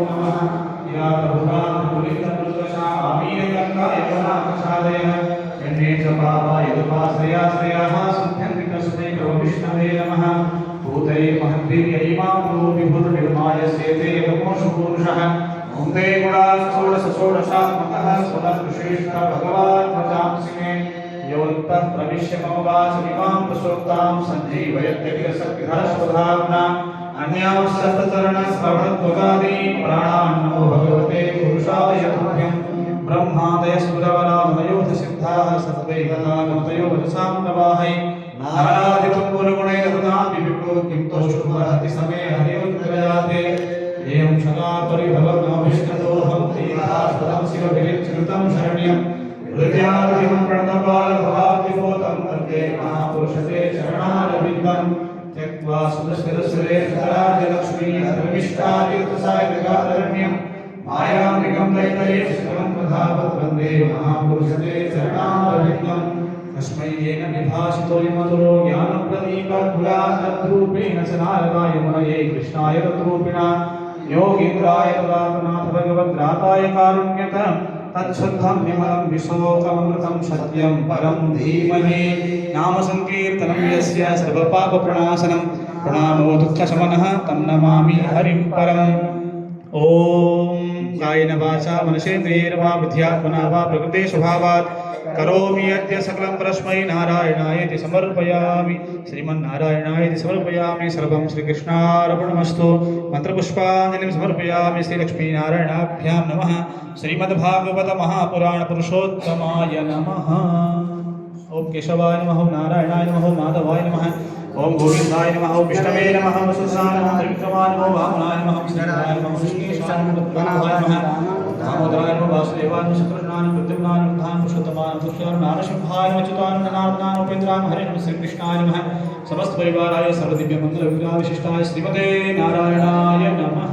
नमः या बहुरानुलितपुरुषा आमीरकर्ता यवनाकशादयः यन्ने च पापा यदुपाश्रयाश्रयाः सुध्यन्ति तस्मै विष्णवे नमः भूतये महद्वीर्यैमां विभूतनिर्माय सेते यतमोषपुरुषः ओंते गुणाषोडशात्मकः स्वतः भगवान् भजांसि मे योऽन्तः प्रविश्य मम वाचमिमां प्रसोक्तां सञ्जीवयत्यखिलशक्तिधरस्वधाम्ना अन्यांश्चरणश्रवणत्वगादीन् प्राणान् नमो भगवते पुरुषाय तुभ्यं ब्रह्मादयस्फुरवरामयोधसिद्धाः सततैकतागमतयो वचसां नवाहै नाराधितं गुणगुणैरतनापि विप्रो किं तोषुमर्हति समे हरियोत्प्रयाते एवं सदा परिभवनाभिष्टदोहं तीर्थास्पदं शिवभिरिच्युतं शरण्यं हृदयादिं प्रणतपालभवादिभूतं वन्दे महापुरुषते शरणारविन्दं त्यक्त्वा सुदशरसुरेन्द्रादिलक्ष्मी धर्मिष्ठातीर्थसायिकारण्यं मायामृगं दैतयेश्वरं प्रधावत् वन्दे महापुरुषते शरणारविन्दं तस्मै येन विभासितो यमतुरो ज्ञानप्रदीपकुलाद्रूपेण च नारदाय मुनये कृष्णाय तद्रूपिणा योगीन्द्राय तदात्मनाथ भगवद्राताय कारुण्यत तच्छुद्धं विमलं विशोकमृतं सत्यं परं धीमहि नाम संकीर्तनं यस्य सर्वपापप्रणाशनं प्रणामो दुःखशमनः तं नमामि हरिं परम् ॐ कायेन वाचा मनसेन्द्रियैर्वा बुद्ध्यात्मना वा प्रकृते स्वभावात् करोमि यद्य सकलं परस्मै नारायणायेति समर्पयामि श्रीमन्नारायणायेति समर्पयामि सर्वं श्रीकृष्णार्पणमस्तु मंत्रपुष्पाञ्जलिं समर्पयामि श्रीलक्ष्मीनारायणाभ्यां नमः श्रीमद्भागवत महापुराण पुरुषोत्तमाय नमः ओम केशवाय नमः ओम नारायणाय नमः ओम माधवाय नमः ओम गोविंदाय नमः ओम विष्णवे नमः ओम सुसाय नमः त्रिविक्रमाय नमः वामनाय नमः श्रीधराय नमः श्रीकेशाय नमः पद्मनाभाय नमः दामोदराय नमः वासुदेवाय नमः शत्रुघ्नाय प्रद्युम्नाय नमः पुरुषोत्तमाय नमः नारसिंहाय नमः अच्युताय नमः जनार्दनाय नमः उपेन्द्राय नमः हरे नमः श्रीकृष्णाय नमः समस्त परिवाराय सर्वदिव्य मंगल विग्रह विशिष्टाय श्रीमते नारायणाय नमः।